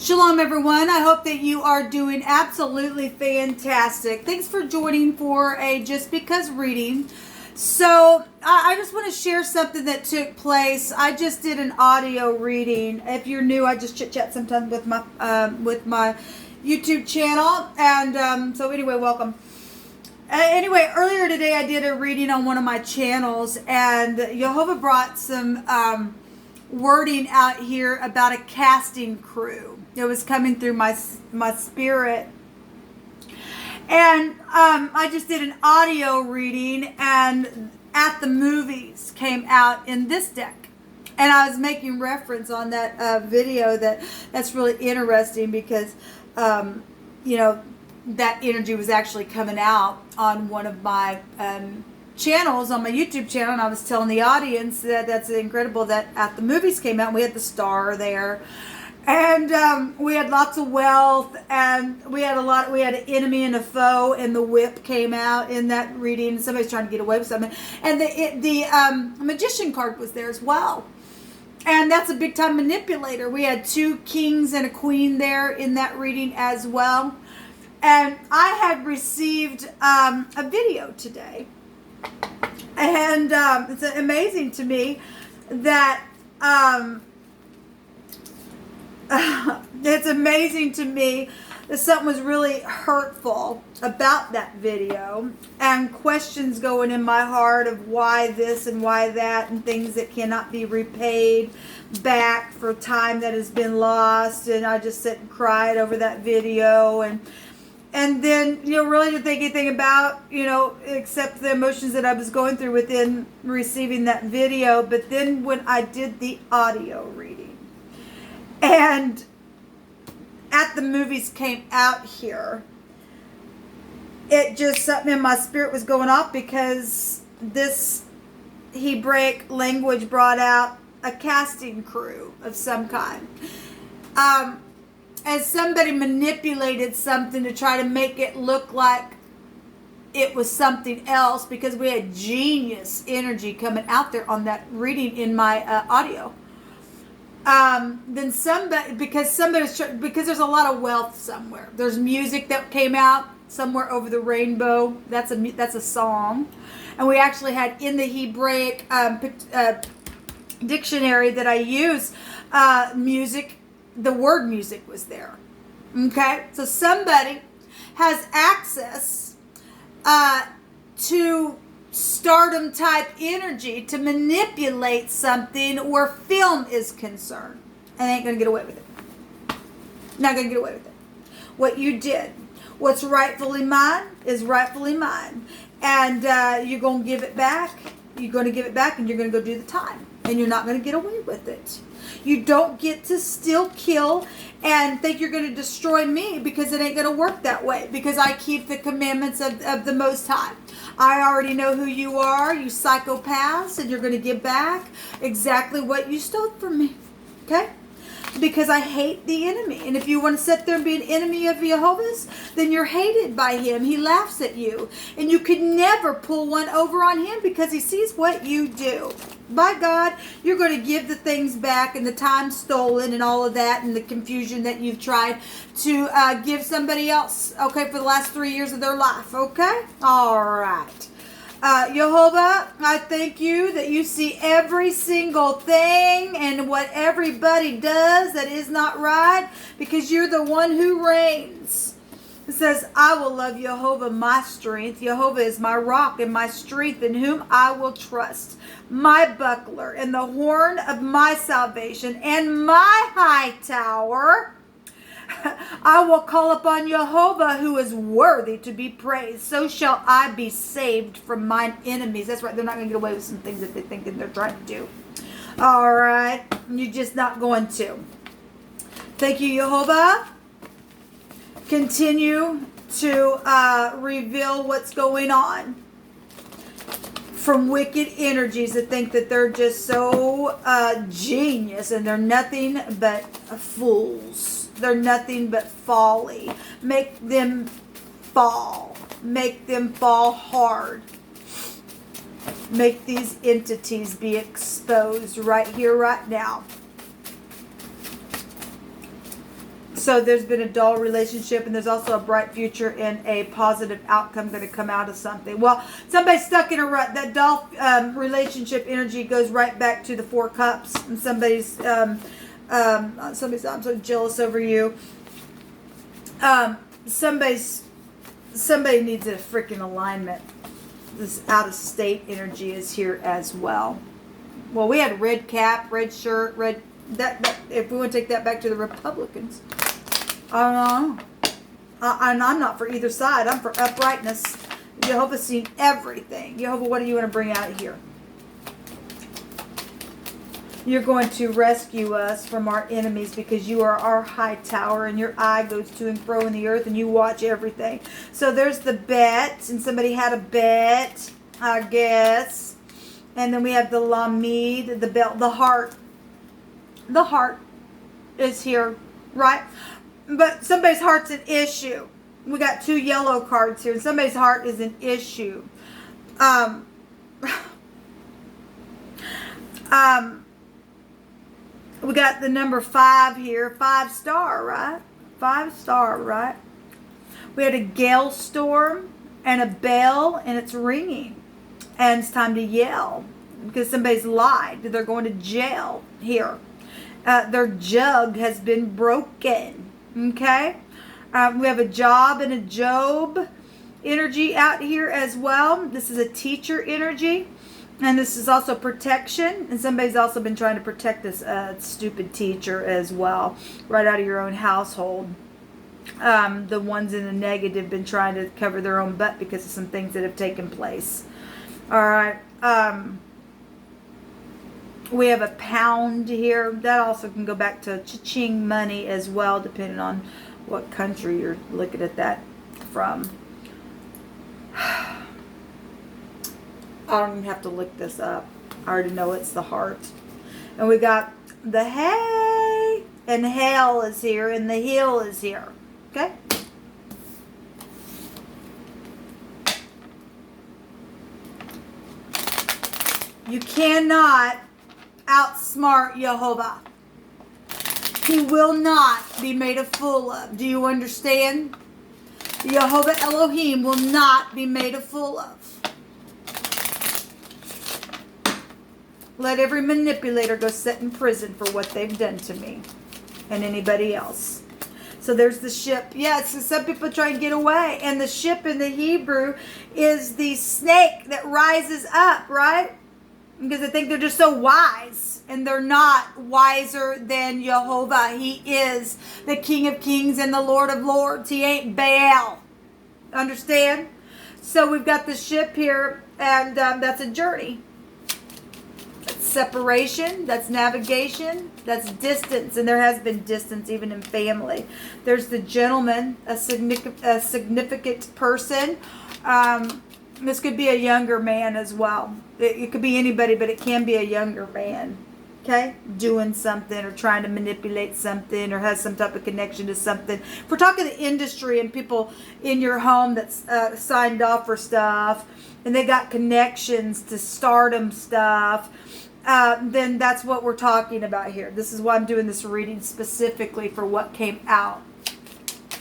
Shalom, everyone. I hope that you are doing absolutely fantastic. Thanks for joining for a Just Because reading. So I just want to share something that took place. I just did an audio reading. If you're new, I just chit chat sometimes with my YouTube channel, and so anyway, welcome. Anyway, earlier today I did a reading on one of my channels, and Jehovah brought some wording out here about a casting crew. It was coming through my spirit. And I just did an audio reading, and At the Movies came out in this deck. And I was making reference on that video that's really interesting because, that energy was actually coming out on one of my channels, on my YouTube channel. And I was telling the audience that that's incredible that At the Movies came out. And we had the star there. And we had lots of wealth, and we had an enemy and a foe, and the whip came out in that reading. Somebody's trying to get away with something. And the magician card was there as well. And that's a big time manipulator. We had 2 kings and a queen there in that reading as well. And I had received a video today. And it's amazing to me that it's amazing to me that something was really hurtful about that video, and questions going in my heart of why this and why that, and things that cannot be repaid back for time that has been lost. And I just sit and cried over that video, and then, really didn't think anything about, except the emotions that I was going through within receiving that video. But then when I did the audio reading, and At the Movies came out here, it just, something in my spirit was going off, because this Hebraic language brought out a casting crew of some kind. As somebody manipulated something to try to make it look like it was something else, because we had genius energy coming out there on that reading in my audio. Then because there's a lot of wealth somewhere. There's music that came out somewhere over the rainbow. That's a song. And we actually had in the Hebraic dictionary that I use, music, the word music was there. Okay? So somebody has access to stardom type energy to manipulate something where film is concerned, and they ain't gonna get away with it. Not gonna get away with it. What you did, what's rightfully mine is rightfully mine, and you're gonna give it back. You're gonna give it back, and you're gonna go do the time, and you're not gonna get away with it. You don't get to still kill and think you're going to destroy me, because it ain't going to work that way, because I keep the commandments of the Most High. I already know who you are, you psychopaths, and you're going to give back exactly what you stole from me. Okay? Because I hate the enemy. And if you want to sit there and be an enemy of Jehovah's, then you're hated by him. He laughs at you. And you could never pull one over on him, because he sees what you do. By God, you're going to give the things back, and the time stolen and all of that, and the confusion that you've tried to give somebody else, okay, for the last 3 years of their life, okay? All right. Jehovah, I thank you that you see every single thing and what everybody does that is not right, because you're the one who reigns. It says, I will love Jehovah my strength. Jehovah is my rock and my strength, in whom I will trust. My buckler and the horn of my salvation and my high tower. I will call upon Jehovah, who is worthy to be praised. So shall I be saved from mine enemies. That's right. They're not going to get away with some things that they think that they're trying to do. All right. You're just not going to. Thank you, Jehovah. Continue to reveal what's going on from wicked energies that think that they're just so genius, and they're nothing but fools. They're nothing but folly. Make them fall. Make them fall hard. Make these entities be exposed right here, right now. So there's been a dull relationship, and there's also a bright future and a positive outcome going to come out of something. Well, somebody's stuck in a rut. That dull relationship energy goes right back to the Four Cups. And somebody's I'm so jealous over you. Somebody needs a freaking alignment. This out of state energy is here as well. Well, we had red cap, red shirt, red. That if we want to take that back to the Republicans, I don't know. And I'm not for either side. I'm for uprightness. Jehovah's seen everything. Jehovah, what do you want to bring out of here? You're going to rescue us from our enemies because you are our high tower and your eye goes to and fro in the earth and you watch everything. So there's the bet, and somebody had a bet, I guess. And then we have the Lamid, the belt, the heart. The heart is here, right? But somebody's heart's an issue. We got 2 yellow cards here. Somebody's heart is an issue. We got the number 5 here. 5-star, right? 5-star, right? We had a gale storm and a bell, and it's ringing. And it's time to yell because somebody's lied. They're going to jail here. Their jug has been broken. Okay? We have a job and a Job energy out here as well. This is a teacher energy. And this is also protection. And somebody's also been trying to protect this stupid teacher as well. Right out of your own household. The ones in the negative been trying to cover their own butt because of some things that have taken place. All right. We have a pound here. That also can go back to cha-ching money as well, depending on what country you're looking at that from. I don't even have to look this up. I already know it's the heart. And we got the hay, and hell is here, and the hill is here. Okay? You cannot outsmart Jehovah. He will not be made a fool of. Do you understand? Jehovah Elohim will not be made a fool of. Let every manipulator go sit in prison for what they've done to me and anybody else. So there's the ship. Yes, some people try and get away. And the ship in the Hebrew is the snake that rises up, right? Because they think they're just so wise. And they're not wiser than Jehovah. He is the King of Kings and the Lord of Lords. He ain't Baal. Understand? So we've got the ship here. And that's a journey. That's separation. That's navigation. That's distance. And there has been distance even in family. There's the gentleman. A significant person. This could be a younger man as well. It could be anybody, but it can be a younger man. Okay? Doing something or trying to manipulate something or has some type of connection to something. If we're talking the industry and people in your home that's signed off for stuff and they got connections to stardom stuff, then that's what we're talking about here. This is why I'm doing this reading specifically for what came out.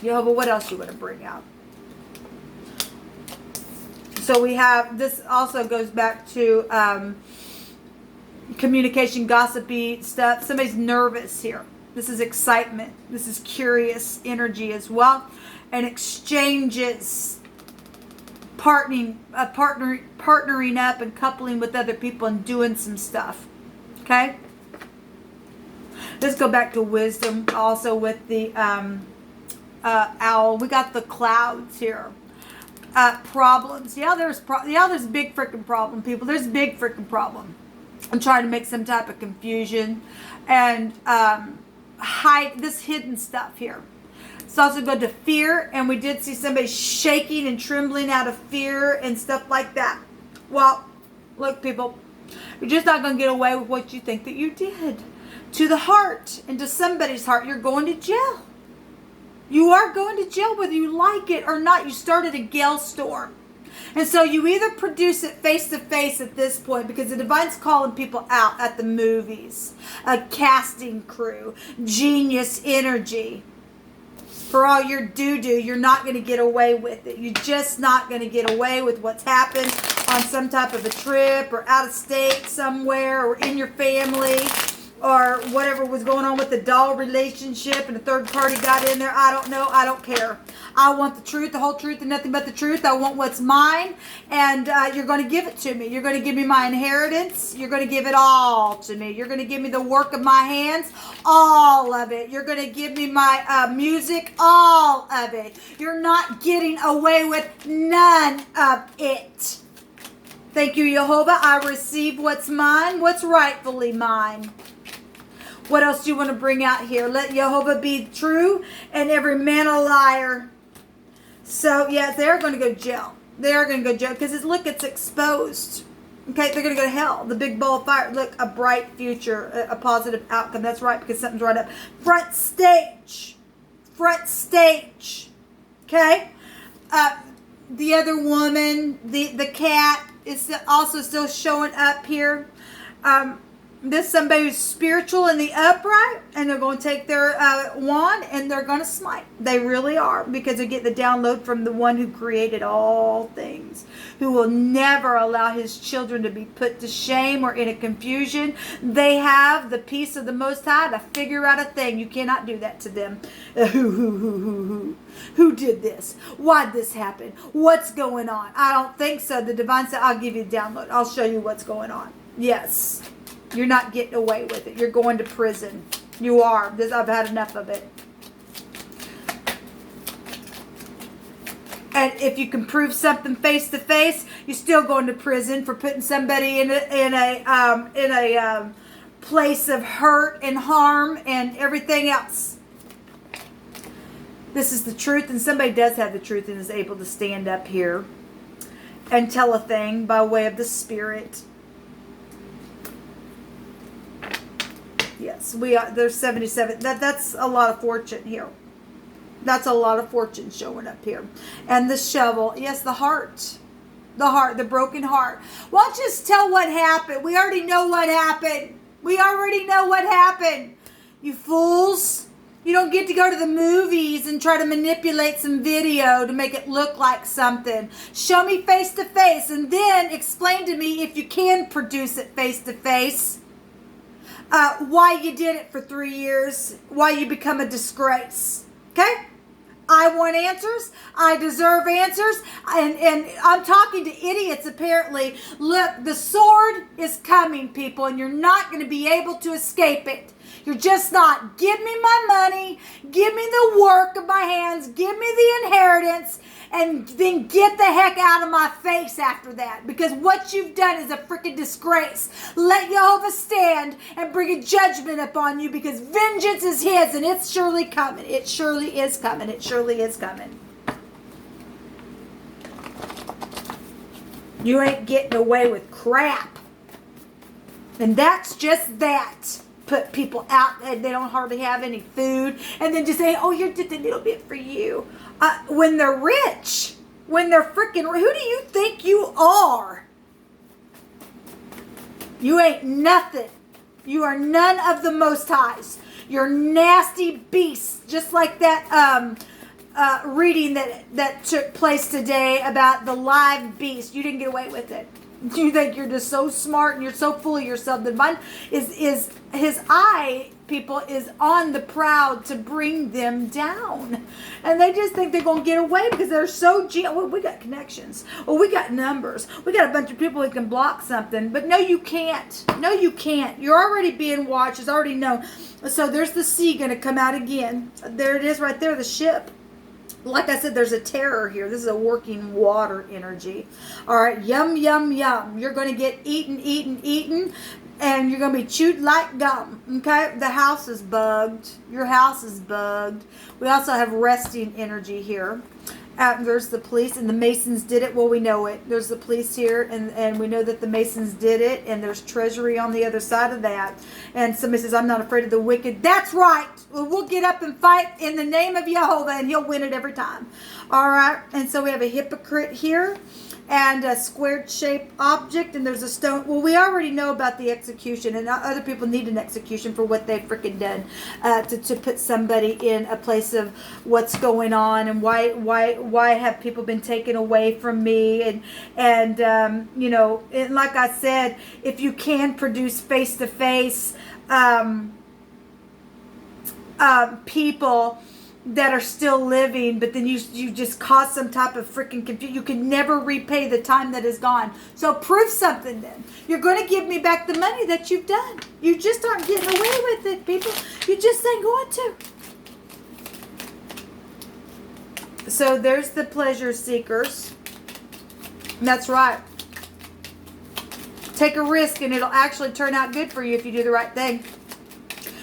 Jehovah, what else you want to bring out? So we have, this also goes back to communication, gossipy stuff. Somebody's nervous here. This is excitement. This is curious energy as well. And exchanges, partnering up and coupling with other people and doing some stuff. Okay? Let's go back to wisdom also with the owl. We got the clouds here. Problems. There's a big freaking problem, people. There's a big freaking problem. I'm trying to make some type of confusion and hide this hidden stuff here. It's also good to fear, and we did see somebody shaking and trembling out of fear and stuff like that. Well, look, people, you're just not going to get away with what you think that you did. To the heart and to somebody's heart, you're going to jail. You are going to jail whether you like it or not. You started a gale storm. And so you either produce it face to face at this point because the Divine's calling people out at the movies. A casting crew. Genius energy. For all your doo-doo, you're not going to get away with it. You're just not going to get away with what's happened on some type of a trip or out of state somewhere or in your family or whatever was going on with the doll relationship and a third party got in there. I don't know. I don't care. I want the truth, the whole truth, and nothing but the truth. I want what's mine, and you're going to give it to me. You're going to give me my inheritance. You're going to give it all to me. You're going to give me the work of my hands, all of it. You're going to give me my music, all of it. You're not getting away with none of it. Thank you, Jehovah. I receive what's mine, what's rightfully mine. What else do you want to bring out here? Let Jehovah be true and every man a liar. So, yeah, they're going to go to jail. They are going to go to jail because, look, it's exposed. Okay, they're going to go to hell. The big ball of fire. Look, a bright future, a positive outcome. That's right, because something's right up. Front stage. Front stage. Okay? The other woman, the cat, is also still showing up here. This is somebody who's spiritual in the upright, and they're going to take their wand and they're going to smite. They really are, because they get the download from the one who created all things, who will never allow his children to be put to shame or in a confusion. They have the peace of the Most High to figure out a thing. You cannot do that to them. Who did this? Why'd this happen? What's going on? I don't think so. The divine said, I'll give you the download. I'll show you what's going on. Yes. You're not getting away with it. You're going to prison. You are. I've had enough of it. And if you can prove something face to face, you're still going to prison for putting somebody in a place of hurt and harm and everything else. This is the truth, and somebody does have the truth and is able to stand up here and tell a thing by way of the Spirit. Yes, we are. There's 77. That's a lot of fortune here. That's a lot of fortune showing up here. And the shovel. Yes, the heart. The heart. The broken heart. Why don't you just tell what happened? We already know what happened. We already know what happened. You fools. You don't get to go to the movies and try to manipulate some video to make it look like something. Show me face to face, and then explain to me, if you can produce it face to face, why you did it for 3 years, why you become a disgrace. Okay? I want answers. I deserve answers. And I'm talking to idiots, apparently. Look, the sword is coming, people, and you're not going to be able to escape it. You're just not. Give me my money. Give me the work of my hands. Give me the inheritance. And then get the heck out of my face after that. Because what you've done is a freaking disgrace. Let Jehovah stand and bring a judgment upon you, because vengeance is his, and it's surely coming. It surely is coming. It surely is coming. You ain't getting away with crap. And that's just that. Put people out and they don't hardly have any food, and then just say, oh, here's just a little bit for you. When they're rich, when they're freaking, who do you think you are? You ain't nothing. You are none of the Most Highs. You're nasty beasts, just like that reading that took place today about the live beast. You didn't get away with it. You think you're just so smart and you're so full of yourself. The divine is his eye, people, is on the proud to bring them down. And they just think they're going to get away because they're so well, we got connections. Well, we got numbers. We got a bunch of people who can block something. But no, you can't. No, you can't. You're already being watched. It's already known. So there's the sea going to come out again. There it is right there, the ship. Like I said, there's a terror here. This is a working water energy. All right, yum, yum, yum. You're going to get eaten, and you're going to be chewed like gum. Okay? The house is bugged. Your house is bugged. We also have resting energy here. There's the police, and the Masons did it. Well, we know it. There's the police here, and we know that the Masons did it, and there's treasury on the other side of that. And somebody says, I'm not afraid of the wicked. That's right. We'll get up and fight in the name of Jehovah, and he'll win it every time. All right. And so we have a hypocrite here, and a squared shaped object, and there's a stone. Well, we already know about the execution, and other people need an execution for what they've freaking done, to put somebody in a place of what's going on, and why have people been taken away from me, and you know, and like I said, if you can produce face to face people that are still living, but then you just cause some type of freaking confusion. You can never repay the time that is gone. So prove something then. You're going to give me back the money that you've done. You just aren't getting away with it, people. You just ain't going to. So there's the pleasure seekers. That's right. Take a risk and it'll actually turn out good for you if you do the right thing.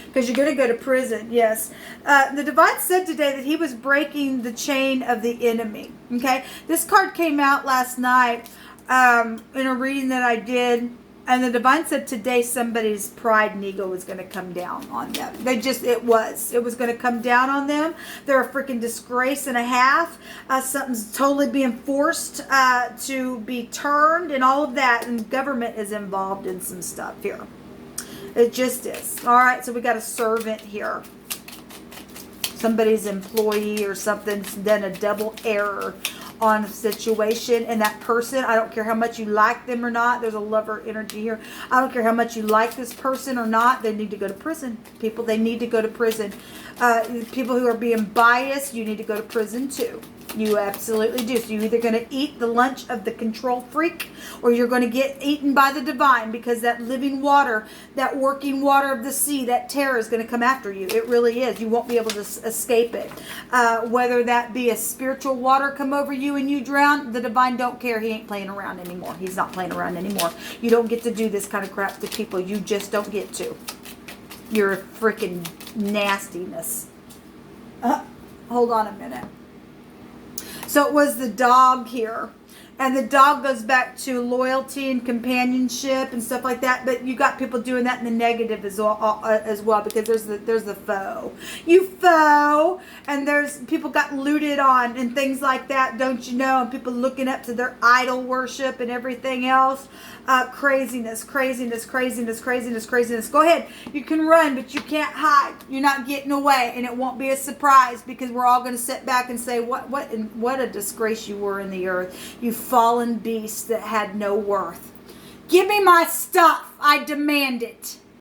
Because you're going to go to prison, yes. The Divine said today that he was breaking the chain of the enemy. Okay, this card came out last night in a reading that I did, and the Divine said today somebody's pride and ego was going to come down on them. It was going to come down on them. They're a freaking disgrace and a half. Something's totally being forced to be turned and all of that, and government is involved in some stuff here. It just is. All right, so we got a servant here. Somebody's employee or something's done a double error on a situation, and that person, I don't care how much you like them or not, there's a lover energy here. I don't care how much you like this person or not, they need to go to prison. People, they need to go to prison. People who are being biased, you need to go to prison too. You absolutely do. So you're either going to eat the lunch of the control freak, or you're going to get eaten by the divine, because that living water, that working water of the sea, that terror is going to come after you. It really is. You won't be able to escape it. Whether that be a spiritual water come over you and you drown, the divine don't care. He ain't playing around anymore. He's not playing around anymore. You don't get to do this kind of crap to people. You just don't get to. You're a freaking nastiness. Hold on a minute. So it was the dog here. And the dog goes back to loyalty and companionship and stuff like that. But you got people doing that in the negative as well, because there's the foe. You foe. And there's people got looted on and things like that, don't you know? And people looking up to their idol worship and everything else. Craziness. Go ahead. You can run, but you can't hide. You're not getting away, and it won't be a surprise, because we're all going to sit back and say, what a disgrace you were in the earth. You fallen beast that had no worth. Give me my stuff. I demand it.